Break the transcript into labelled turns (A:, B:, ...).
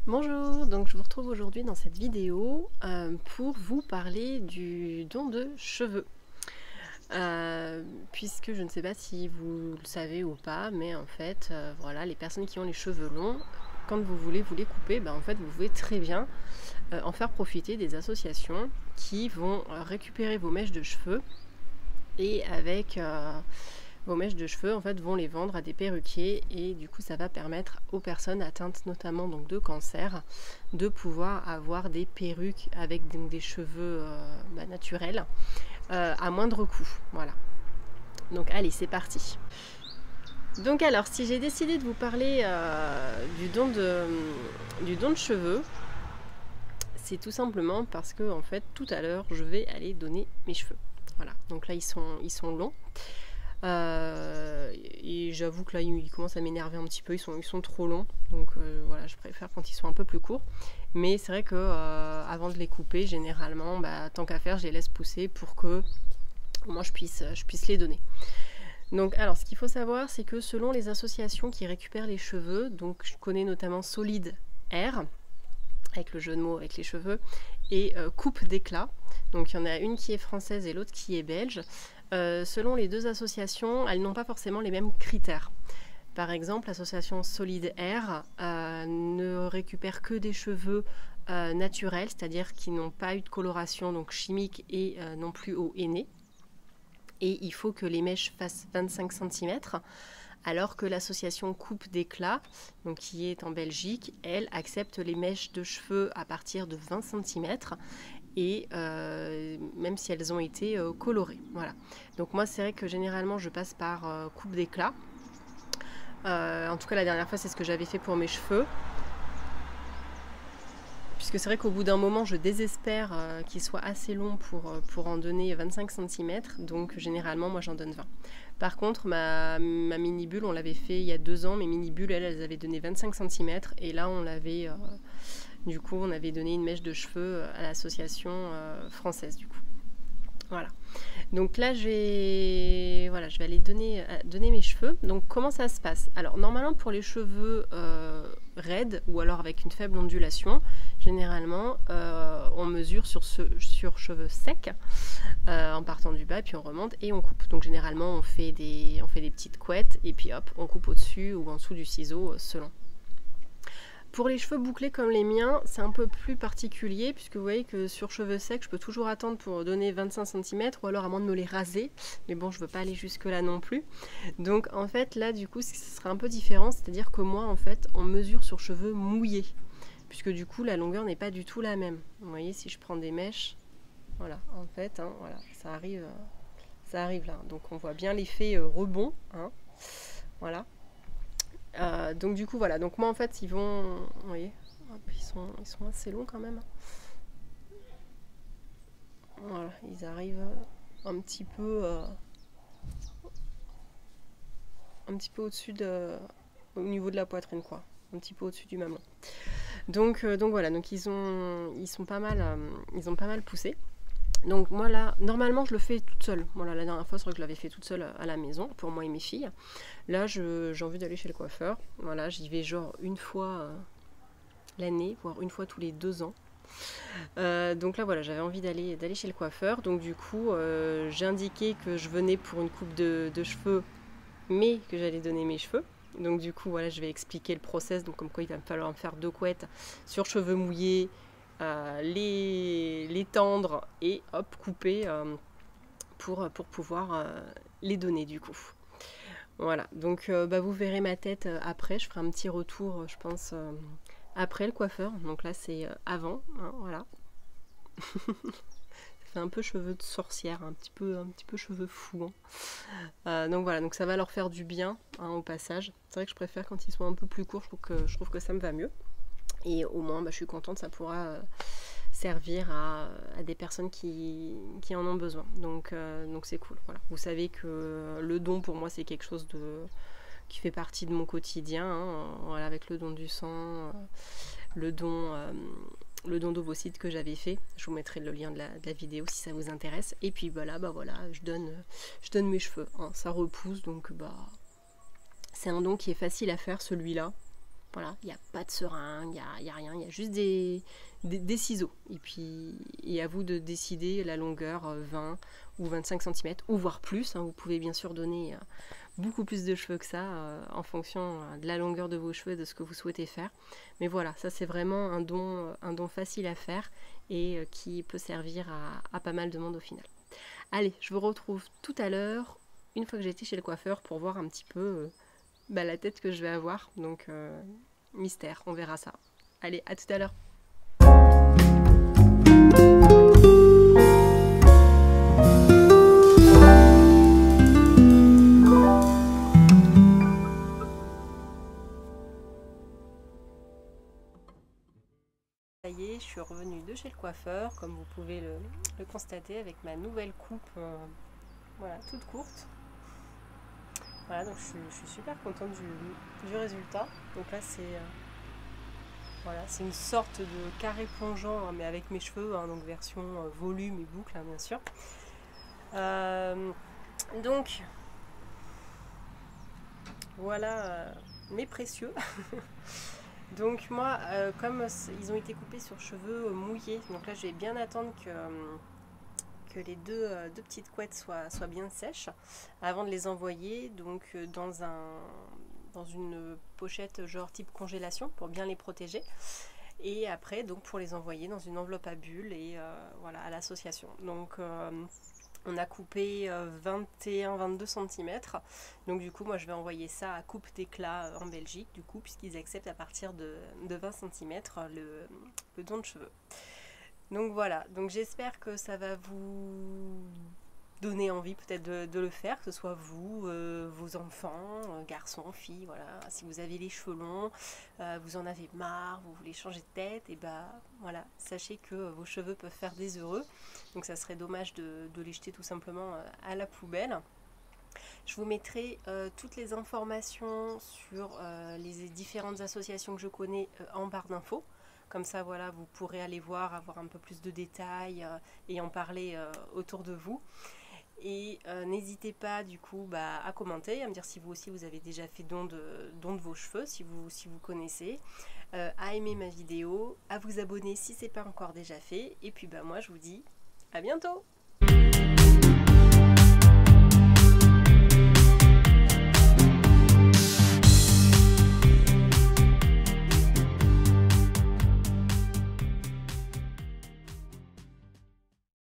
A: Bonjour, donc je vous retrouve aujourd'hui dans cette vidéo pour vous parler du don de cheveux. Puisque je ne sais pas si vous le savez ou pas, mais en fait, voilà, les personnes qui ont les cheveux longs, quand vous voulez vous les couper, en fait, vous pouvez très bien en faire profiter des associations qui vont récupérer vos mèches de cheveux et avec vos mèches de cheveux en fait vont les vendre à des perruquiers et du coup ça va permettre aux personnes atteintes notamment donc de cancer de pouvoir avoir des perruques avec donc, des cheveux naturels à moindre coût. Voilà. Donc allez, c'est parti. Donc alors, si j'ai décidé de vous parler du don de cheveux, c'est tout simplement parce que en fait tout à l'heure je vais aller donner mes cheveux. Voilà. Donc là ils sont longs. Et j'avoue que là ils commencent à m'énerver un petit peu, ils sont trop longs, donc voilà, je préfère quand ils sont un peu plus courts. Mais c'est vrai que avant de les couper, généralement, tant qu'à faire, je les laisse pousser pour que moi je puisse les donner. Donc alors, ce qu'il faut savoir, c'est que selon les associations qui récupèrent les cheveux, donc je connais notamment Solid Hair, avec le jeu de mots avec les cheveux, et Coupe d'éclat. Donc il y en a une qui est française et l'autre qui est belge. Selon les deux associations, elles n'ont pas forcément les mêmes critères. Par exemple, l'association Solid Hair ne récupère que des cheveux naturels, c'est-à-dire qui n'ont pas eu de coloration donc chimique et non plus au henné. Et il faut que les mèches fassent 25 cm, alors que l'association Coupe d'éclat, donc qui est en Belgique, elle accepte les mèches de cheveux à partir de 20 cm. Et même si elles ont été colorées. Voilà. Donc moi c'est vrai que généralement je passe par coupe d'éclat. En tout cas la dernière fois c'est ce que j'avais fait pour mes cheveux. Puisque c'est vrai qu'au bout d'un moment je désespère qu'ils soient assez longs pour en donner 25 cm. Donc généralement moi j'en donne 20. Par contre ma mini bulle on l'avait fait il y a 2 ans. Mes mini bulles elles avaient donné 25 cm. Et là on l'avait... Du coup, on avait donné une mèche de cheveux à l'association française, du coup. Voilà. Donc là, je vais aller donner mes cheveux. Donc, comment ça se passe? Alors, normalement, pour les cheveux raides ou alors avec une faible ondulation, généralement, on mesure sur cheveux secs en partant du bas, puis on remonte et on coupe. Donc, généralement, on fait des petites couettes et puis hop, on coupe au-dessus ou en dessous du ciseau selon. Pour les cheveux bouclés comme les miens, c'est un peu plus particulier puisque vous voyez que sur cheveux secs, je peux toujours attendre pour donner 25 cm ou alors à moins de me les raser. Mais bon, je ne veux pas aller jusque là non plus. Donc en fait, là du coup, ce sera un peu différent. C'est-à-dire que moi, en fait, on mesure sur cheveux mouillés. Puisque du coup, la longueur n'est pas du tout la même. Vous voyez, si je prends des mèches, voilà, en fait, voilà, ça arrive là. Donc on voit bien l'effet rebond. Voilà. Donc du coup voilà, donc moi en fait ils vont, vous voyez, ils sont assez longs quand même. Voilà, ils arrivent un petit peu au-dessus au niveau de la poitrine quoi, un petit peu au-dessus du mamelon. Donc voilà, donc ils ont pas mal poussé. Donc moi là, normalement je le fais toute seule. Voilà, la dernière fois c'est vrai que je l'avais fait toute seule à la maison, pour moi et mes filles. Là j'ai envie d'aller chez le coiffeur. Voilà, j'y vais genre une fois l'année, voire une fois tous les 2 ans. Donc là voilà, j'avais envie d'aller chez le coiffeur. Donc du coup j'ai indiqué que je venais pour une coupe de cheveux, mais que j'allais donner mes cheveux. Donc du coup voilà, je vais expliquer le process. Donc comme quoi il va me falloir me faire 2 couettes sur cheveux mouillés, les tendre et hop couper pour pouvoir les donner du coup. Voilà, donc vous verrez ma tête après, je ferai un petit retour je pense après le coiffeur. Donc là c'est avant, voilà. Ça fait un peu cheveux de sorcière, un petit peu cheveux fous. Donc voilà, donc ça va leur faire du bien au passage. C'est vrai que je préfère quand ils sont un peu plus courts, je trouve que ça me va mieux. Et au moins, je suis contente, ça pourra servir à des personnes qui en ont besoin. Donc c'est cool. Voilà. Vous savez que le don, pour moi, c'est quelque chose qui fait partie de mon quotidien. Voilà, avec le don du sang, le don d'ovocytes que j'avais fait. Je vous mettrai le lien de la vidéo si ça vous intéresse. Et puis voilà, je donne mes cheveux. Ça repousse, donc c'est un don qui est facile à faire, celui-là. Voilà, il n'y a pas de seringue, il n'y a rien, il y a juste des ciseaux. Et puis, et à vous de décider la longueur, 20 ou 25 cm, ou voire plus. Hein. Vous pouvez bien sûr donner beaucoup plus de cheveux que ça, en fonction de la longueur de vos cheveux et de ce que vous souhaitez faire. Mais voilà, ça c'est vraiment un don facile à faire et qui peut servir à pas mal de monde au final. Allez, je vous retrouve tout à l'heure, une fois que j'ai été chez le coiffeur, pour voir un petit peu la tête que je vais avoir. Donc, mystère, on verra ça. Allez, à tout à l'heure. Ça y est, je suis revenue de chez le coiffeur, comme vous pouvez le constater, avec ma nouvelle coupe, voilà, toute courte. Voilà, donc je suis super contente du résultat. Donc là, voilà, c'est une sorte de carré plongeant, hein, mais avec mes cheveux, hein, donc version volume et boucle, hein, bien sûr. Donc, voilà mes précieux. Donc moi, comme ils ont été coupés sur cheveux mouillés, donc là je vais bien attendre que les deux petites couettes soient bien sèches avant de les envoyer donc dans une pochette genre type congélation pour bien les protéger. Et après donc pour les envoyer dans une enveloppe à bulles et voilà, à l'association. Donc on a coupé 21-22 cm. Donc du coup, moi je vais envoyer ça à Coupe d'éclat en Belgique, du coup, puisqu'ils acceptent à partir de 20 cm le don de cheveux. Donc voilà, donc j'espère que ça va vous donner envie peut-être de le faire, que ce soit vous, vos enfants, garçons, filles, voilà. Si vous avez les cheveux longs, vous en avez marre, vous voulez changer de tête, et voilà, sachez que vos cheveux peuvent faire des heureux. Donc ça serait dommage de les jeter tout simplement à la poubelle. Je vous mettrai toutes les informations sur les différentes associations que je connais en barre d'infos. Comme ça, voilà, vous pourrez aller voir, avoir un peu plus de détails et en parler autour de vous. Et n'hésitez pas du coup à commenter, à me dire si vous aussi vous avez déjà fait don de vos cheveux, si vous connaissez, à aimer ma vidéo, à vous abonner si ce n'est pas encore déjà fait. Et puis moi je vous dis à bientôt.